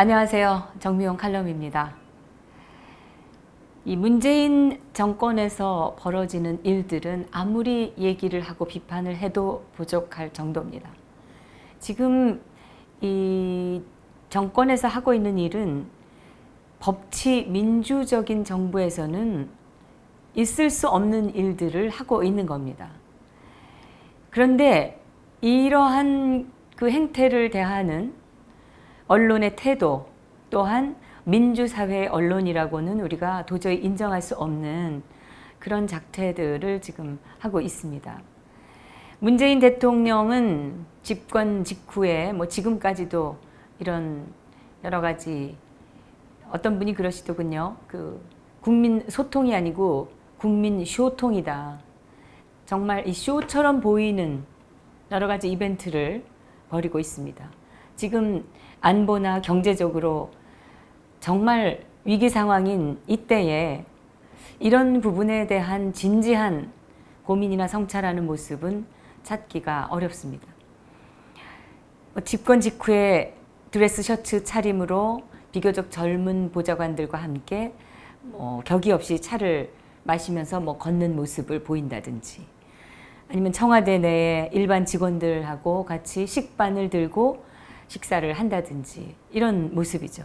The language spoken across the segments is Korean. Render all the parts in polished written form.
안녕하세요. 정미용 칼럼입니다. 이 문재인 정권에서 벌어지는 일들은 아무리 얘기를 하고 비판을 해도 부족할 정도입니다. 지금 이 정권에서 하고 있는 일은 법치 민주적인 정부에서는 있을 수 없는 일들을 하고 있는 겁니다. 그런데 이러한 그 행태를 대하는 언론의 태도 또한 민주사회의 언론이라고는 우리가 도저히 인정할 수 없는 그런 작태들을 지금 하고 있습니다. 문재인 대통령은 집권 직후에 지금까지도 이런 여러 가지 어떤 분이 그러시더군요. 국민 소통이 아니고 국민 쇼통이다. 정말 이 쇼처럼 보이는 여러 가지 이벤트를 벌이고 있습니다. 지금 안보나 경제적으로 정말 위기 상황인 이때에 이런 부분에 대한 진지한 고민이나 성찰하는 모습은 찾기가 어렵습니다. 집권 직후에 드레스 셔츠 차림으로 비교적 젊은 보좌관들과 함께 격의 없이 차를 마시면서 걷는 모습을 보인다든지, 아니면 청와대 내에 일반 직원들하고 같이 식반을 들고 식사를 한다든지 이런 모습이죠.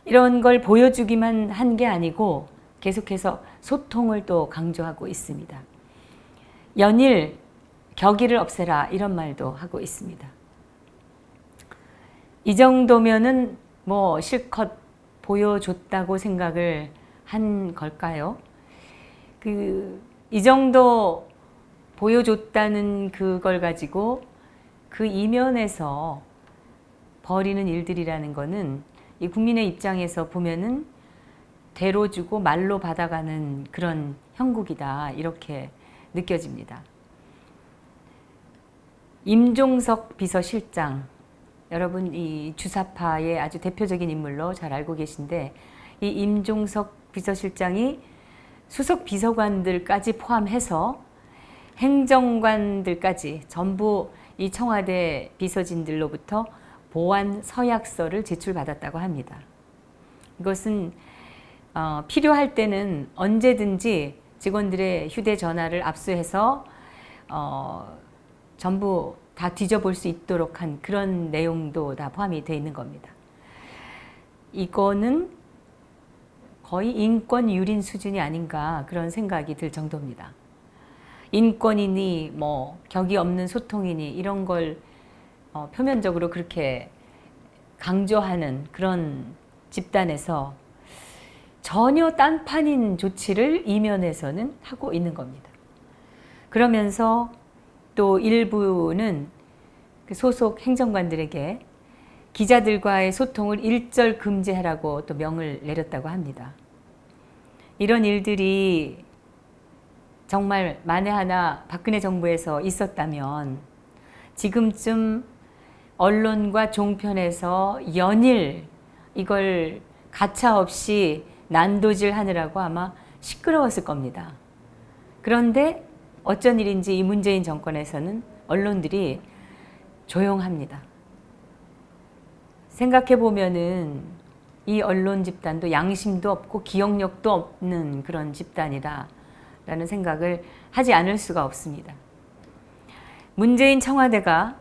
이런 걸 보여주기만 한 게 아니고 계속해서 소통을 또 강조하고 있습니다. 연일 격의를 없애라 이런 말도 하고 있습니다. 이 정도면은 실컷 보여줬다고 생각을 한 걸까요? 이 정도 보여줬다는 그걸 가지고 그 이면에서 벌이는 일들이라는 거는 이 국민의 입장에서 보면은 대로 주고 말로 받아가는 그런 형국이다, 이렇게 느껴집니다. 임종석 비서실장, 여러분 이 주사파의 아주 대표적인 인물로 잘 알고 계신데, 이 임종석 비서실장이 수석 비서관들까지 포함해서 행정관들까지 전부 이 청와대 비서진들로부터 보안 서약서를 제출받았다고 합니다. 이것은 필요할 때는 언제든지 직원들의 휴대전화를 압수해서 전부 다 뒤져볼 수 있도록 한 그런 내용도 다 포함이 되어 있는 겁니다. 이거는 거의 인권 유린 수준이 아닌가 그런 생각이 들 정도입니다. 인권이니 격이 없는 소통이니 이런 걸 표면적으로 그렇게 강조하는 그런 집단에서 전혀 딴판인 조치를 이면에서는 하고 있는 겁니다. 그러면서 또 일부는 소속 행정관들에게 기자들과의 소통을 일절 금지하라고 또 명을 내렸다고 합니다. 이런 일들이 정말 만에 하나 박근혜 정부에서 있었다면 지금쯤 언론과 종편에서 연일 이걸 가차없이 난도질 하느라고 아마 시끄러웠을 겁니다. 그런데 어쩐 일인지 이 문재인 정권에서는 언론들이 조용합니다. 생각해 보면은 이 언론 집단도 양심도 없고 기억력도 없는 그런 집단이다 라는 생각을 하지 않을 수가 없습니다. 문재인 청와대가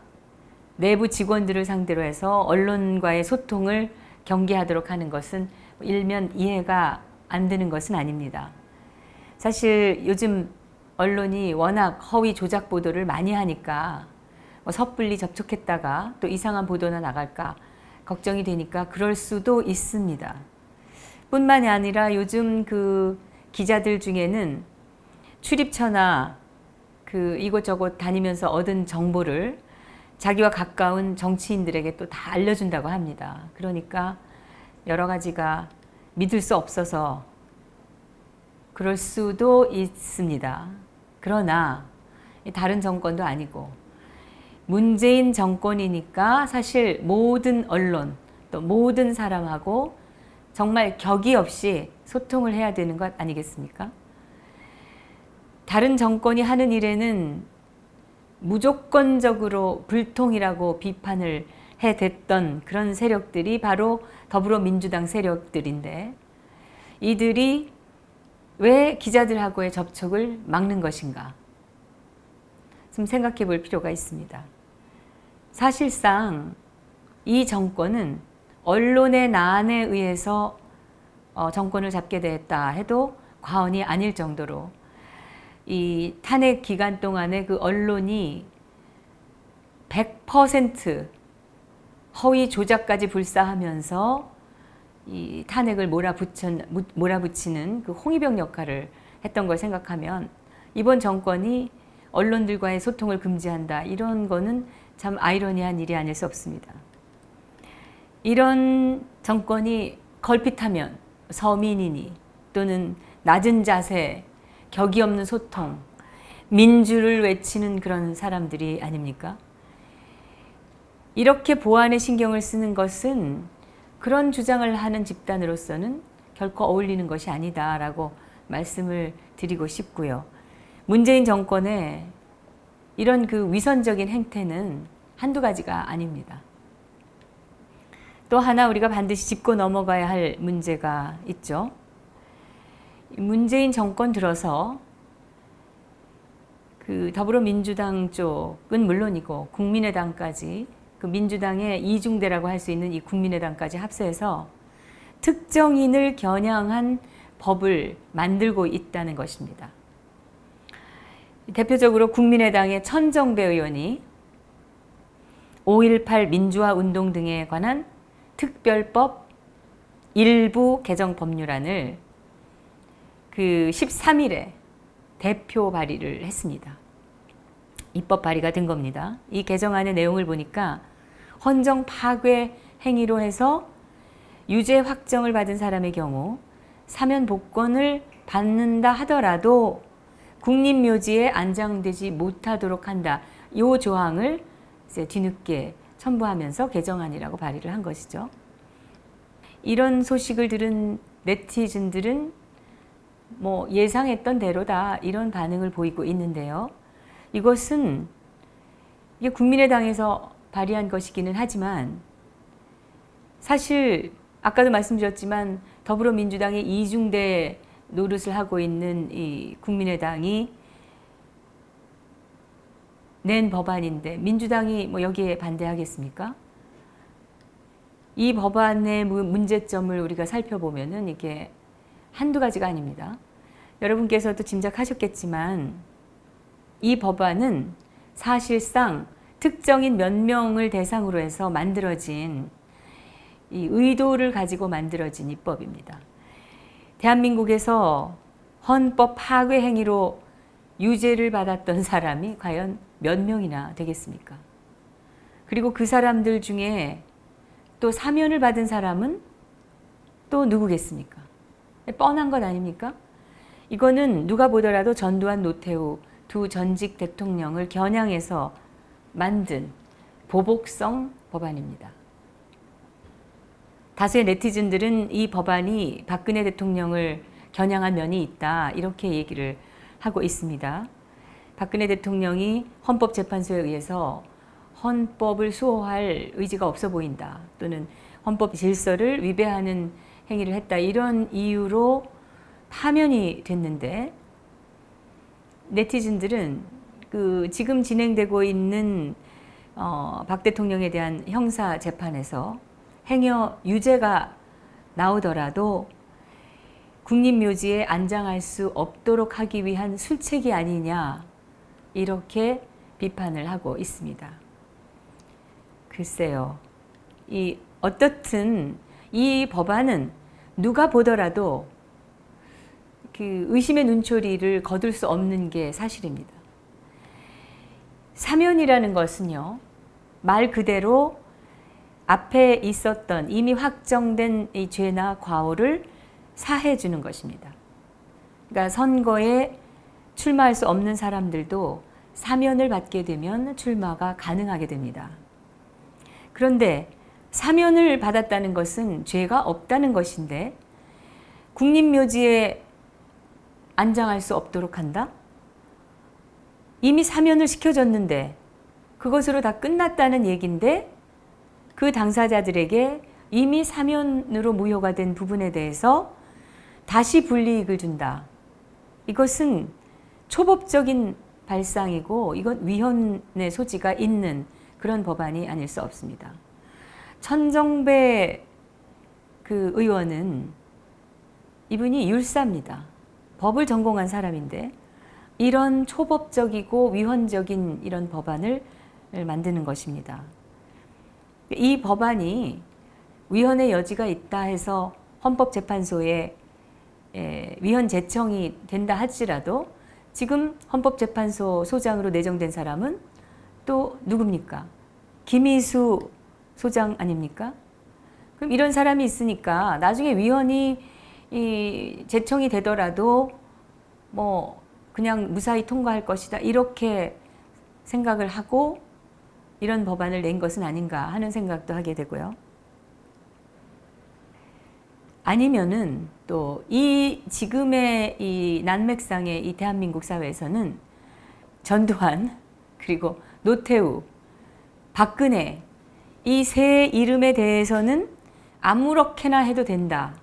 내부 직원들을 상대로 해서 언론과의 소통을 경계하도록 하는 것은 일면 이해가 안 되는 것은 아닙니다. 사실 요즘 언론이 워낙 허위 조작 보도를 많이 하니까 섣불리 접촉했다가 또 이상한 보도나 나갈까 걱정이 되니까 그럴 수도 있습니다. 뿐만이 아니라 요즘 기자들 중에는 출입처나 이곳저곳 다니면서 얻은 정보를 자기와 가까운 정치인들에게 또 다 알려준다고 합니다. 그러니까 여러 가지가 믿을 수 없어서 그럴 수도 있습니다. 그러나 다른 정권도 아니고 문재인 정권이니까 사실 모든 언론 또 모든 사람하고 정말 격의 없이 소통을 해야 되는 것 아니겠습니까? 다른 정권이 하는 일에는 무조건적으로 불통이라고 비판을 됐던 그런 세력들이 바로 더불어민주당 세력들인데, 이들이 왜 기자들하고의 접촉을 막는 것인가? 좀 생각해 볼 필요가 있습니다. 사실상 이 정권은 언론의 난에 의해서 정권을 잡게 됐다 해도 과언이 아닐 정도로 이 탄핵 기간 동안에 그 언론이 100% 허위 조작까지 불사하면서 이 탄핵을 몰아붙이는 그 홍위병 역할을 했던 걸 생각하면 이번 정권이 언론들과의 소통을 금지한다, 이런 거는 참 아이러니한 일이 아닐 수 없습니다. 이런 정권이 걸핏하면 서민이니 또는 낮은 자세, 격이 없는 소통, 민주를 외치는 그런 사람들이 아닙니까? 이렇게 보안에 신경을 쓰는 것은 그런 주장을 하는 집단으로서는 결코 어울리는 것이 아니다라고 말씀을 드리고 싶고요. 문재인 정권의 이런 그 위선적인 행태는 한두 가지가 아닙니다. 또 하나 우리가 반드시 짚고 넘어가야 할 문제가 있죠. 문재인 정권 들어서 그 더불어민주당 쪽은 물론이고 국민의당까지, 그 민주당의 이중대라고 할 수 있는 이 국민의당까지 합세해서 특정인을 겨냥한 법을 만들고 있다는 것입니다. 대표적으로 국민의당의 천정배 의원이 5.18 민주화 운동 등에 관한 특별법 일부 개정 법률안을 그 13일에 대표 발의를 했습니다. 입법 발의가 된 겁니다. 이 개정안의 내용을 보니까 헌정 파괴 행위로 해서 유죄 확정을 받은 사람의 경우 사면 복권을 받는다 하더라도 국립묘지에 안장되지 못하도록 한다, 이 조항을 이제 뒤늦게 첨부하면서 개정안이라고 발의를 한 것이죠. 이런 소식을 들은 네티즌들은 뭐 예상했던 대로다, 이런 반응을 보이고 있는데요. 이것은 이게 국민의당에서 발의한 것이기는 하지만 사실 아까도 말씀드렸지만 더불어민주당의 이중대 노릇을 하고 있는 이 국민의당이 낸 법안인데 민주당이 뭐 여기에 반대하겠습니까? 이 법안의 문제점을 우리가 살펴보면은 이게 한두 가지가 아닙니다. 여러분께서도 짐작하셨겠지만 이 법안은 사실상 특정인 몇 명을 대상으로 해서 만들어진, 이 의도를 가지고 만들어진 입법입니다. 대한민국에서 헌법 파괴 행위로 유죄를 받았던 사람이 과연 몇 명이나 되겠습니까? 그리고 그 사람들 중에 또 사면을 받은 사람은 또 누구겠습니까? 뻔한 것 아닙니까? 이거는 누가 보더라도 전두환, 노태우 두 전직 대통령을 겨냥해서 만든 보복성 법안입니다. 다수의 네티즌들은 이 법안이 박근혜 대통령을 겨냥한 면이 있다, 이렇게 얘기를 하고 있습니다. 박근혜 대통령이 헌법재판소에 의해서 헌법을 수호할 의지가 없어 보인다, 또는 헌법 질서를 위배하는 행위를 했다, 이런 이유로 파면이 됐는데, 네티즌들은 그 지금 진행되고 있는 박 대통령에 대한 형사 재판에서 행여 유죄가 나오더라도 국립묘지에 안장할 수 없도록 하기 위한 술책이 아니냐, 이렇게 비판을 하고 있습니다. 글쎄요, 어떻든 이 법안은 누가 보더라도 그 의심의 눈초리를 거둘 수 없는 게 사실입니다. 사면이라는 것은요, 말 그대로 앞에 있었던 이미 확정된 이 죄나 과오를 사해 주는 것입니다. 그러니까 선거에 출마할 수 없는 사람들도 사면을 받게 되면 출마가 가능하게 됩니다. 그런데 사면을 받았다는 것은 죄가 없다는 것인데 국립묘지에 안장할 수 없도록 한다? 이미 사면을 시켜줬는데 그것으로 다 끝났다는 얘기인데 그 당사자들에게 이미 사면으로 무효가 된 부분에 대해서 다시 불이익을 준다. 이것은 초법적인 발상이고 이건 위헌의 소지가 있는 그런 법안이 아닐 수 없습니다. 천정배 그 의원은 이분이 율사입니다. 법을 전공한 사람인데 이런 초법적이고 위헌적인 이런 법안을 만드는 것입니다. 이 법안이 위헌의 여지가 있다 해서 헌법재판소에 위헌 제청이 된다 할지라도 지금 헌법재판소 소장으로 내정된 사람은 또 누굽니까? 김희수 소장 아닙니까? 그럼 이런 사람이 있으니까 나중에 위헌이 제청이 되더라도 뭐 그냥 무사히 통과할 것이다 이렇게 생각을 하고 이런 법안을 낸 것은 아닌가 하는 생각도 하게 되고요. 아니면은 또 이 지금의 이 난맥상의 이 대한민국 사회에서는 전두환 그리고 노태우, 박근혜 이 세 이름에 대해서는 아무렇게나 해도 된다.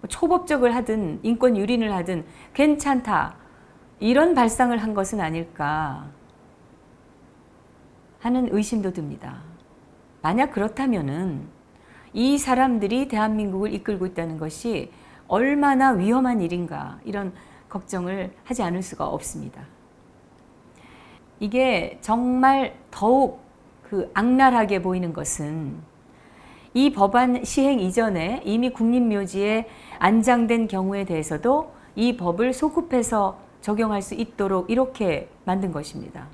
초법적을 하든 인권 유린을 하든 괜찮다. 이런 발상을 한 것은 아닐까 하는 의심도 듭니다. 만약 그렇다면은 이 사람들이 대한민국을 이끌고 있다는 것이 얼마나 위험한 일인가 이런 걱정을 하지 않을 수가 없습니다. 이게 정말 더욱 그 악랄하게 보이는 것은 이 법안 시행 이전에 이미 국립묘지에 안장된 경우에 대해서도 이 법을 소급해서 적용할 수 있도록 이렇게 만든 것입니다.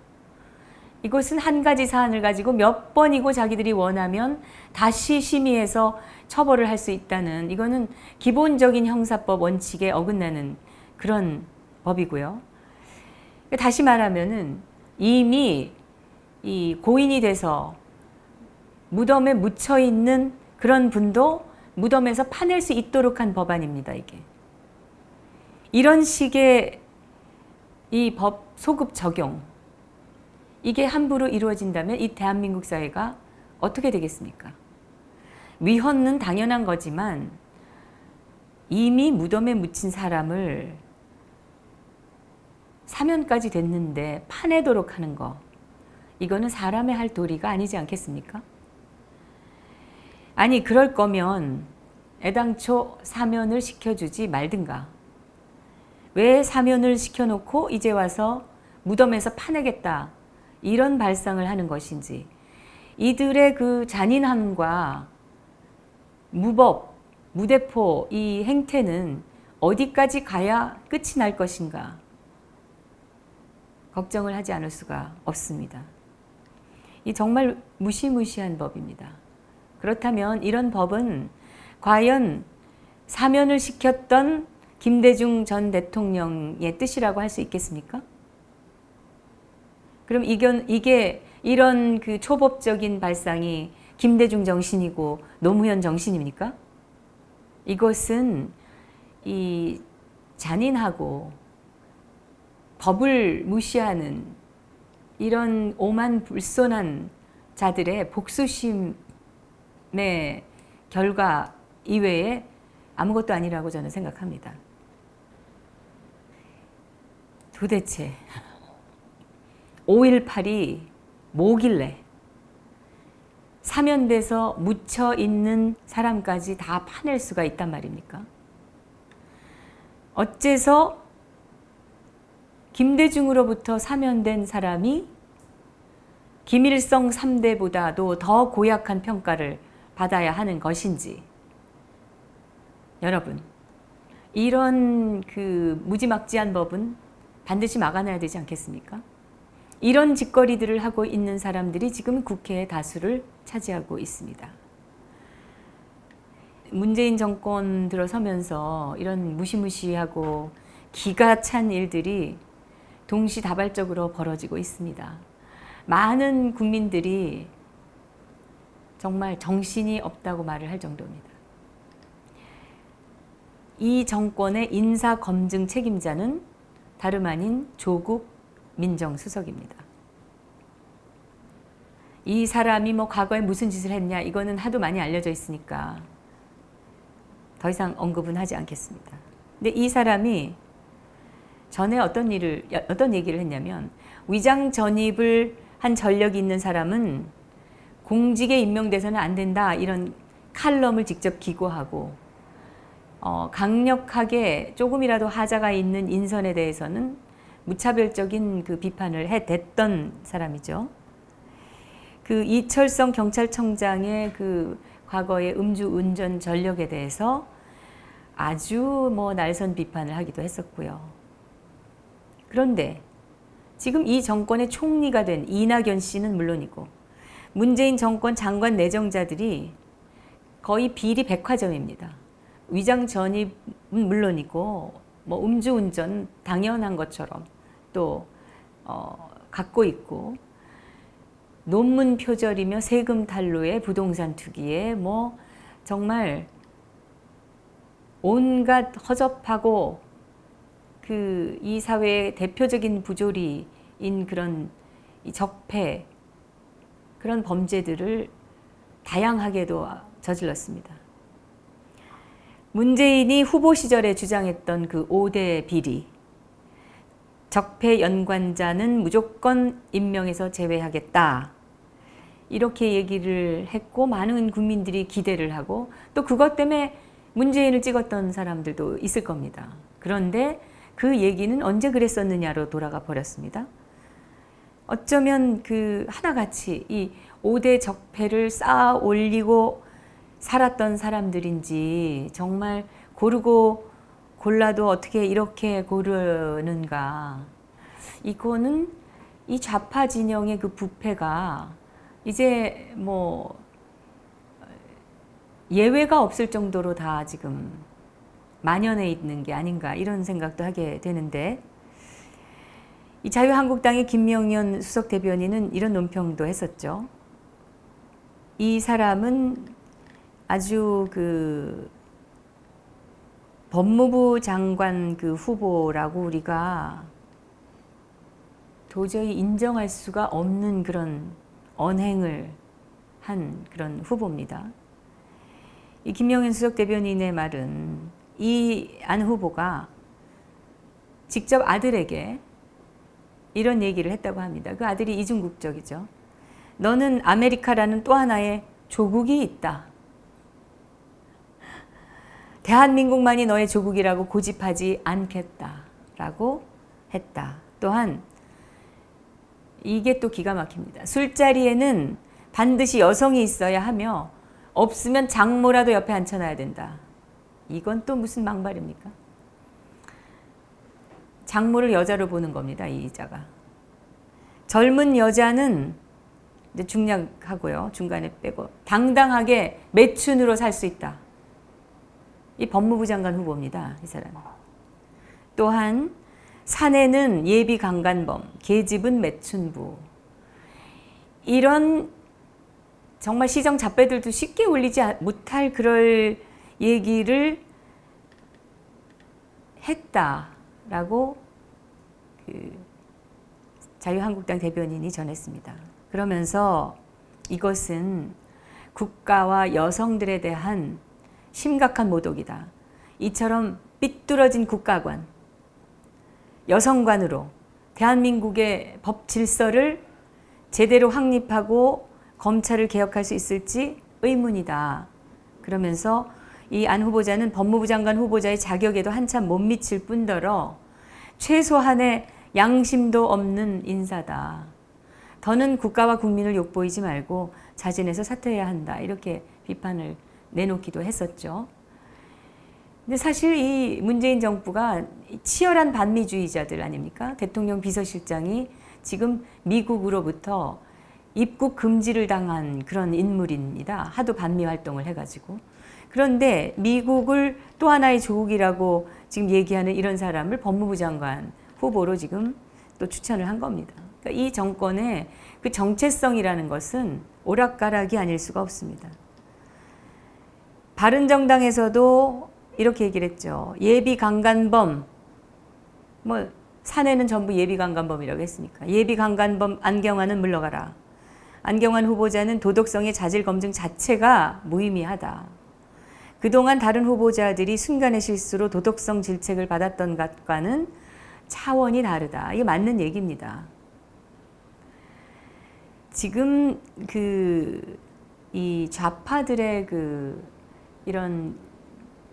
이것은 한 가지 사안을 가지고 몇 번이고 자기들이 원하면 다시 심의해서 처벌을 할 수 있다는 이거는 기본적인 형사법 원칙에 어긋나는 그런 법이고요. 다시 말하면은 이미 이 고인이 돼서 무덤에 묻혀 있는 그런 분도 무덤에서 파낼 수 있도록 한 법안입니다, 이게. 이런 식의 이 법 소급 적용 이게 함부로 이루어진다면 이 대한민국 사회가 어떻게 되겠습니까? 위헌은 당연한 거지만 이미 무덤에 묻힌 사람을 사면까지 됐는데 파내도록 하는 거 이거는 사람의 할 도리가 아니지 않겠습니까? 아니 그럴 거면 애당초 사면을 시켜주지 말든가. 왜 사면을 시켜놓고 이제 와서 무덤에서 파내겠다 이런 발상을 하는 것인지 이들의 그 잔인함과 무법, 무대포 이 행태는 어디까지 가야 끝이 날 것인가 걱정을 하지 않을 수가 없습니다. 이 정말 무시무시한 법입니다. 그렇다면 이런 법은 과연 사면을 시켰던 김대중 전 대통령의 뜻이라고 할 수 있겠습니까? 그럼 이게 이런 그 초법적인 발상이 김대중 정신이고 노무현 정신입니까? 이것은 이 잔인하고 법을 무시하는 이런 오만불손한 자들의 복수심의 결과 이외에 아무것도 아니라고 저는 생각합니다. 도대체 5.18이 뭐길래 사면돼서 묻혀 있는 사람까지 다 파낼 수가 있단 말입니까? 어째서 김대중으로부터 사면된 사람이 김일성 3대보다도 더 고약한 평가를 받아야 하는 것인지 여러분 이런 그 무지막지한 법은 반드시 막아내야 되지 않겠습니까? 이런 짓거리들을 하고 있는 사람들이 지금 국회의 다수를 차지하고 있습니다. 문재인 정권 들어서면서 이런 무시무시하고 기가 찬 일들이 동시다발적으로 벌어지고 있습니다. 많은 국민들이 정말 정신이 없다고 말을 할 정도입니다. 이 정권의 인사검증 책임자는 다름 아닌 조국 민정수석입니다. 이 사람이 뭐 과거에 무슨 짓을 했냐 이거는 하도 많이 알려져 있으니까 더 이상 언급은 하지 않겠습니다. 근데 이 사람이 전에 어떤 얘기를 했냐면 위장 전입을 한 전력이 있는 사람은 공직에 임명돼서는 안 된다 이런 칼럼을 직접 기고하고 강력하게 조금이라도 하자가 있는 인선에 대해서는 무차별적인 그 비판을 해댔던 사람이죠. 그 이철성 경찰청장의 그 과거의 음주운전 전력에 대해서 아주 뭐 날선 비판을 하기도 했었고요. 그런데 지금 이 정권의 총리가 된 이낙연 씨는 물론이고 문재인 정권 장관 내정자들이 거의 비리 백화점입니다. 위장 전입은 물론이고 뭐 음주운전 당연한 것처럼 또 갖고 있고 논문 표절이며 세금 탈루에 부동산 투기에 뭐 정말 온갖 허접하고 그 이 사회의 대표적인 부조리인 그런 이 적폐 그런 범죄들을 다양하게도 저질렀습니다. 문재인이 후보 시절에 주장했던 그 5대 비리, 적폐 연관자는 무조건 임명해서 제외하겠다. 이렇게 얘기를 했고 많은 국민들이 기대를 하고 또 그것 때문에 문재인을 찍었던 사람들도 있을 겁니다. 그런데 그 얘기는 언제 그랬었느냐로 돌아가 버렸습니다. 어쩌면 그 하나같이 이 5대 적폐를 쌓아 올리고 살았던 사람들인지 정말 고르고 골라도 어떻게 이렇게 고르는가. 이거는 이 좌파 진영의 그 부패가 이제 뭐 예외가 없을 정도로 다 지금 만연해 있는 게 아닌가 이런 생각도 하게 되는데 이 자유한국당의 김명연 수석 대변인은 이런 논평도 했었죠. 이 사람은 아주 그 법무부 장관 그 후보라고 우리가 도저히 인정할 수가 없는 그런 언행을 한 그런 후보입니다. 이 김명연 수석 대변인의 말은 이 안 후보가 직접 아들에게 이런 얘기를 했다고 합니다. 그 아들이 이중국적이죠. 너는 아메리카라는 또 하나의 조국이 있다. 대한민국만이 너의 조국이라고 고집하지 않겠다라고 했다. 또한 이게 또 기가 막힙니다. 술자리에는 반드시 여성이 있어야 하며 없으면 장모라도 옆에 앉혀놔야 된다. 이건 또 무슨 망발입니까? 장모를 여자로 보는 겁니다. 이 이자가. 젊은 여자는 이제 중략하고요. 중간에 빼고 당당하게 매춘으로 살 수 있다. 이 법무부 장관 후보입니다. 이 사람. 또한 사내는 예비 강간범, 계집은 매춘부. 이런 정말 시정 잡배들도 쉽게 올리지 못할 그럴 얘기를 했다라고 그 자유한국당 대변인이 전했습니다. 그러면서 이것은 국가와 여성들에 대한 심각한 모독이다. 이처럼 삐뚤어진 국가관, 여성관으로 대한민국의 법 질서를 제대로 확립하고 검찰을 개혁할 수 있을지 의문이다. 그러면서 이 안 후보자는 법무부 장관 후보자의 자격에도 한참 못 미칠 뿐더러 최소한의 양심도 없는 인사다. 더는 국가와 국민을 욕보이지 말고 자진해서 사퇴해야 한다. 이렇게 비판을 내놓기도 했었죠. 근데 사실 이 문재인 정부가 치열한 반미주의자들 아닙니까? 대통령 비서실장이 지금 미국으로부터 입국 금지를 당한 그런 인물입니다. 하도 반미 활동을 해가지고. 그런데 미국을 또 하나의 조국이라고 지금 얘기하는 이런 사람을 법무부 장관 후보로 지금 또 추천을 한 겁니다. 그러니까 이 정권의 그 정체성이라는 것은 오락가락이 아닐 수가 없습니다. 바른정당에서도 이렇게 얘기를 했죠. 예비 강간범, 사내는 전부 예비 강간범이라고 했으니까 예비 강간범 안경환은 물러가라. 안경환 후보자는 도덕성의 자질 검증 자체가 무의미하다. 그동안 다른 후보자들이 순간의 실수로 도덕성 질책을 받았던 것과는 차원이 다르다. 이게 맞는 얘기입니다. 지금 이 좌파들의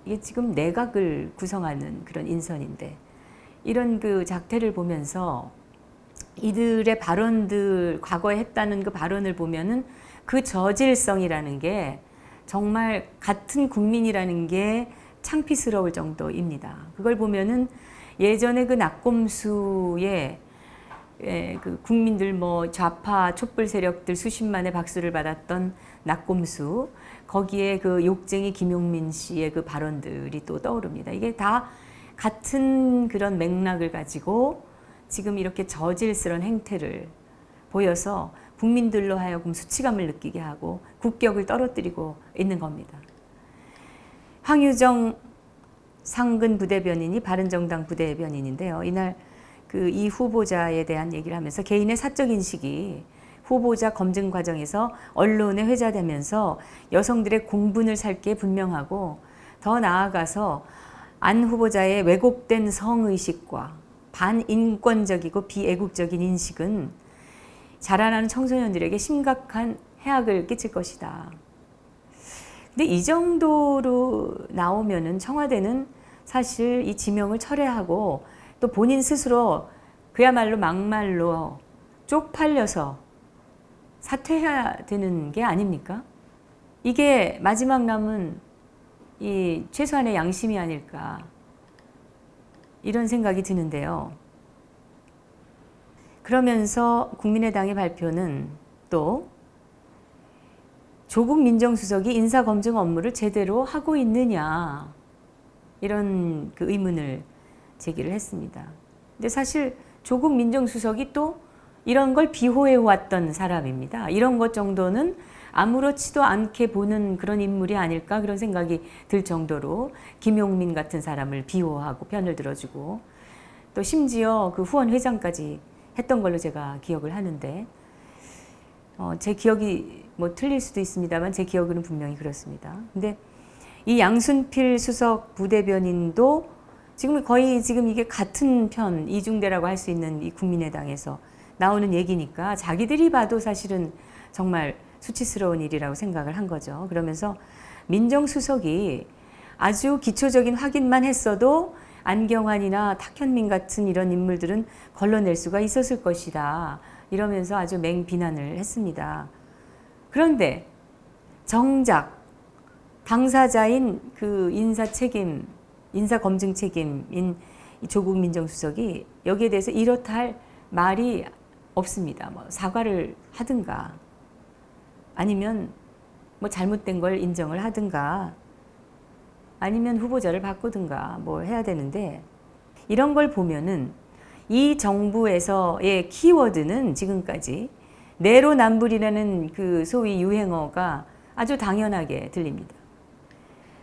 이게 지금 내각을 구성하는 그런 인선인데, 이런 작태를 보면서 이들의 발언들, 과거에 했다는 그 발언을 보면은 그 저질성이라는 게 정말 같은 국민이라는 게 창피스러울 정도입니다. 그걸 보면은 예전에 그 낙곰수의 국민들 좌파 촛불 세력들 수십만의 박수를 받았던 낙곰수, 거기에 욕쟁이 김용민 씨의 발언들이 또 떠오릅니다. 이게 다 같은 그런 맥락을 가지고 지금 이렇게 저질스러운 행태를 보여서 국민들로 하여금 수치감을 느끼게 하고 국격을 떨어뜨리고 있는 겁니다. 황유정 상근 부대변인이 바른정당 부대변인인데요. 이날 이 후보자에 대한 얘기를 하면서 개인의 사적 인식이 후보자 검증 과정에서 언론에 회자되면서 여성들의 공분을 살게 분명하고, 더 나아가서 안 후보자의 왜곡된 성의식과 반인권적이고 비애국적인 인식은 자라나는 청소년들에게 심각한 해악을 끼칠 것이다. 근데 이 정도로 나오면은 청와대는 사실 이 지명을 철회하고 또 본인 스스로 그야말로 막말로 쪽팔려서 사퇴해야 되는 게 아닙니까? 이게 마지막 남은 이 최소한의 양심이 아닐까, 이런 생각이 드는데요. 그러면서 국민의당의 발표는 또 조국 민정수석이 인사검증 업무를 제대로 하고 있느냐, 이런 의문을 제기를 했습니다. 근데 사실 조국 민정수석이 또 이런 걸 비호해 왔던 사람입니다. 이런 것 정도는 아무렇지도 않게 보는 그런 인물이 아닐까, 그런 생각이 들 정도로 김용민 같은 사람을 비호하고 편을 들어주고, 또 심지어 후원 회장까지 했던 걸로 제가 기억을 하는데, 제 기억이 틀릴 수도 있습니다만 제 기억으로는 분명히 그렇습니다. 근데 이 양순필 수석 부대변인도 지금 이게 같은 편, 이중대라고 할 수 있는 이 국민의당에서 나오는 얘기니까 자기들이 봐도 사실은 정말 수치스러운 일이라고 생각을 한 거죠. 그러면서 민정수석이 아주 기초적인 확인만 했어도 안경환이나 탁현민 같은 이런 인물들은 걸러낼 수가 있었을 것이다, 이러면서 아주 맹비난을 했습니다. 그런데 정작 당사자인 인사검증 책임인 조국 민정수석이 여기에 대해서 이렇다 할 말이 없습니다. 사과를 하든가 아니면 잘못된 걸 인정을 하든가 아니면 후보자를 바꾸든가 해야 되는데, 이런 걸 보면은 이 정부에서의 키워드는 지금까지 내로남불이라는 소위 유행어가 아주 당연하게 들립니다.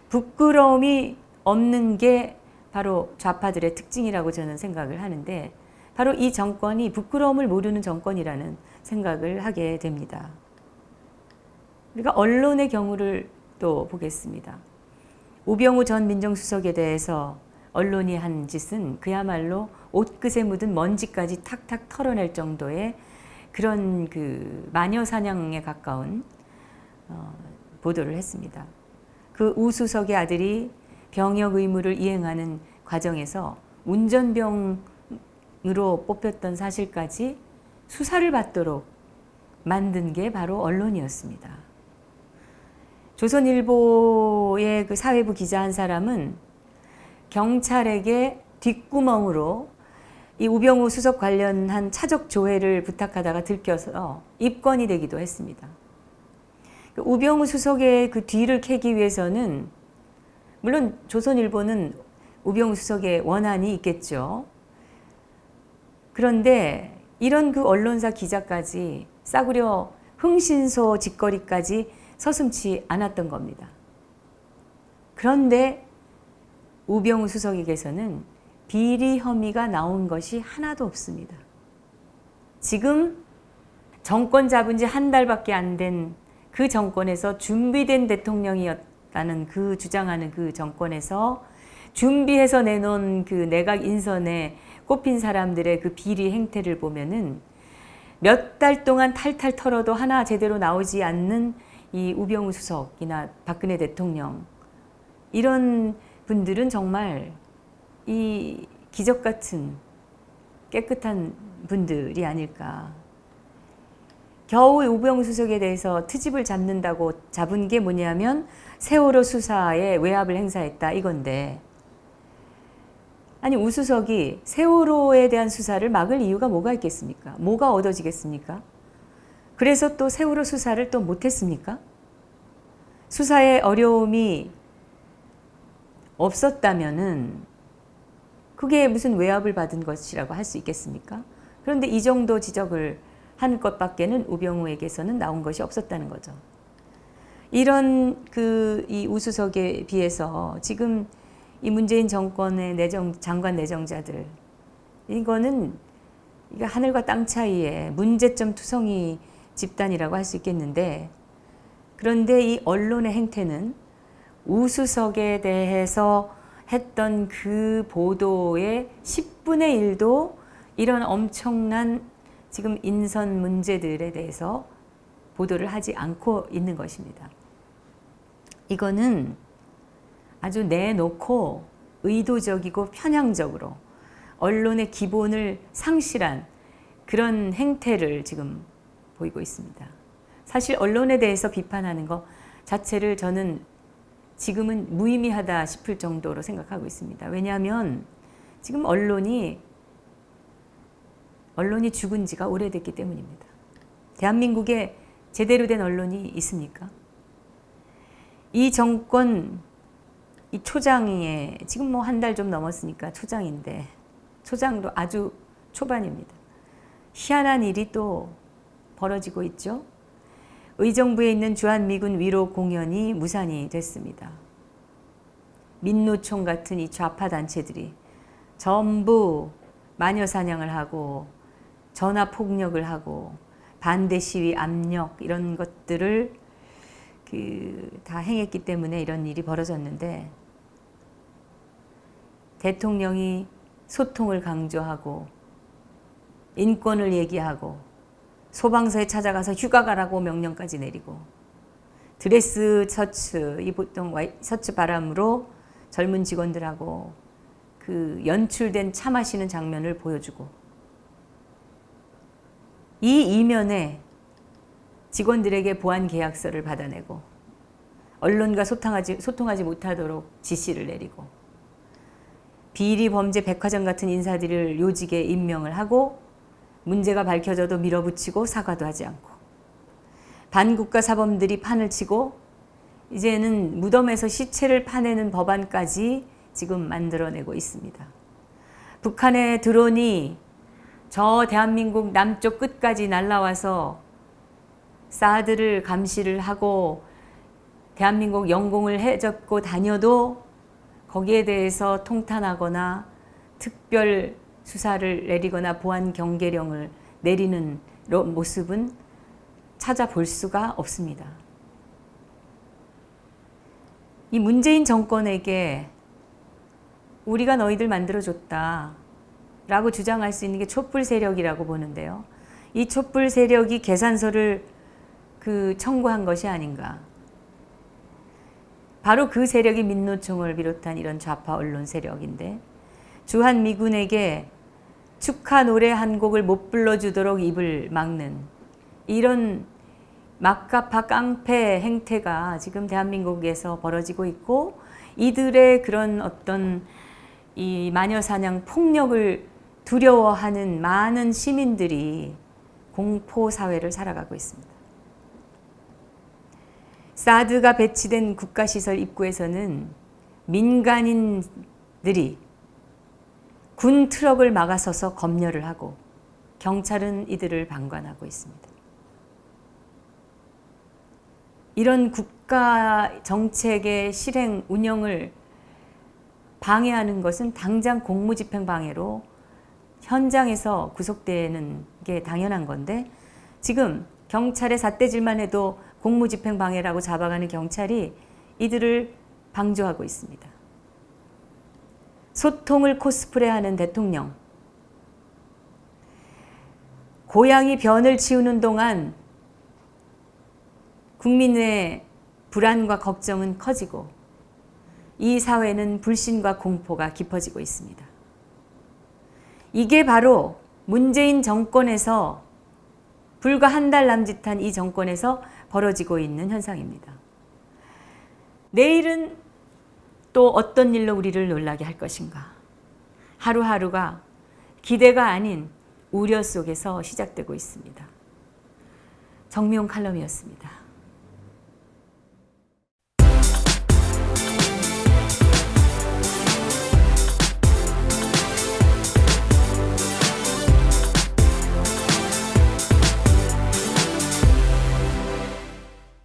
부끄러움이 없는 게 바로 좌파들의 특징이라고 저는 생각을 하는데, 바로 이 정권이 부끄러움을 모르는 정권이라는 생각을 하게 됩니다. 우리가 언론의 경우를 또 보겠습니다. 우병우 전 민정수석에 대해서 언론이 한 짓은 그야말로 옷끝에 묻은 먼지까지 탁탁 털어낼 정도의 그런 마녀 사냥에 가까운 보도를 했습니다. 우 수석의 아들이 병역 의무를 이행하는 과정에서 운전병으로 뽑혔던 사실까지 수사를 받도록 만든 게 바로 언론이었습니다. 조선일보의 사회부 기자 한 사람은 경찰에게 뒷구멍으로 이 우병우 수석 관련한 차적 조회를 부탁하다가 들켜서 입건이 되기도 했습니다. 우병우 수석의 뒤를 캐기 위해서는 물론 조선일보는 우병우 수석의 원한이 있겠죠. 그런데 이런 언론사 기자까지 싸구려 흥신소 짓거리까지 서슴지 않았던 겁니다. 그런데 우병우 수석에게서는 비리 혐의가 나온 것이 하나도 없습니다. 지금 정권 잡은 지 한 달밖에 안 된 그 정권에서 준비된 대통령이었다는 그 주장하는 그 정권에서 준비해서 내놓은 그 내각 인선에 꼽힌 사람들의 그 비리 행태를 보면은 몇 달 동안 탈탈 털어도 하나 제대로 나오지 않는 이 우병우 수석이나 박근혜 대통령, 이런 분들은 정말 이 기적 같은 깨끗한 분들이 아닐까. 겨우 우병우 수석에 대해서 트집을 잡는다고 잡은 게 뭐냐면 세월호 수사에 외압을 행사했다 이건데, 아니 우 수석이 세월호에 대한 수사를 막을 이유가 뭐가 있겠습니까? 뭐가 얻어지겠습니까? 그래서 또 세월호 수사를 또 못했습니까? 수사에 어려움이 없었다면은 그게 무슨 외압을 받은 것이라고 할 수 있겠습니까? 그런데 이 정도 지적을 한 것밖에는 우병우에게서는 나온 것이 없었다는 거죠. 이런 이 우수석에 비해서 지금 이 문재인 정권의 장관 내정자들, 이거는 하늘과 땅 차이의 문제점 투성이 집단이라고 할 수 있겠는데, 그런데 이 언론의 행태는 우수석에 대해서 했던 그 보도의 10분의 1도 이런 엄청난 지금 인선 문제들에 대해서 보도를 하지 않고 있는 것입니다. 이거는 아주 내놓고 의도적이고 편향적으로 언론의 기본을 상실한 그런 행태를 지금 보이고 있습니다. 사실 언론에 대해서 비판하는 것 자체를 저는 지금은 무의미하다 싶을 정도로 생각하고 있습니다. 왜냐하면 지금 언론이 죽은 지가 오래됐기 때문입니다. 대한민국에 제대로 된 언론이 있습니까? 이 정권, 이 초장에 지금 뭐 한 달 좀 넘었으니까 초장인데, 초장도 아주 초반입니다. 희한한 일이 또 벌어지고 있죠. 의정부에 있는 주한미군 위로 공연이 무산이 됐습니다. 민노총 같은 이 좌파 단체들이 전부 마녀 사냥을 하고 전화 폭력을 하고 반대 시위 압력 이런 것들을 다 행했기 때문에 이런 일이 벌어졌는데, 대통령이 소통을 강조하고 인권을 얘기하고 소방서에 찾아가서 휴가 가라고 명령까지 내리고 드레스 셔츠, 이 보통 셔츠 바람으로 젊은 직원들하고 그 연출된 차 마시는 장면을 보여주고, 이 이면에 직원들에게 보안 계약서를 받아내고 언론과 소통하지 못하도록 지시를 내리고, 비리 범죄 백화점 같은 인사들을 요직에 임명을 하고 문제가 밝혀져도 밀어붙이고 사과도 하지 않고, 반국가 사범들이 판을 치고 이제는 무덤에서 시체를 파내는 법안까지 지금 만들어내고 있습니다. 북한의 드론이 저 대한민국 남쪽 끝까지 날아와서 사드를 감시를 하고 대한민국 영공을 해적고 다녀도 거기에 대해서 통탄하거나 특별 수사를 내리거나 보안 경계령을 내리는 모습은 찾아볼 수가 없습니다. 이 문재인 정권에게 우리가 너희들 만들어줬다 라고 주장할 수 있는 게 촛불 세력이라고 보는데요. 이 촛불 세력이 계산서를 청구한 것이 아닌가. 바로 그 세력이 민노총을 비롯한 이런 좌파 언론 세력인데, 주한미군에게 축하 노래 한 곡을 못 불러주도록 입을 막는 이런 막가파 깡패 행태가 지금 대한민국에서 벌어지고 있고, 이들의 그런 어떤 이 마녀사냥 폭력을 두려워하는 많은 시민들이 공포 사회를 살아가고 있습니다. 사드가 배치된 국가시설 입구에서는 민간인들이 군 트럭을 막아서서 검열을 하고 경찰은 이들을 방관하고 있습니다. 이런 국가 정책의 실행, 운영을 방해하는 것은 당장 공무집행 방해로 현장에서 구속되는 게 당연한 건데, 지금 경찰의 삿대질만 해도 공무집행 방해라고 잡아가는 경찰이 이들을 방조하고 있습니다. 소통을 코스프레하는 대통령. 고양이 변을 치우는 동안 국민의 불안과 걱정은 커지고 이 사회는 불신과 공포가 깊어지고 있습니다. 이게 바로 문재인 정권에서 불과 한 달 남짓한 이 정권에서 벌어지고 있는 현상입니다. 내일은 또 어떤 일로 우리를 놀라게 할 것인가? 하루하루가 기대가 아닌 우려 속에서 시작되고 있습니다. 정미용 칼럼이었습니다.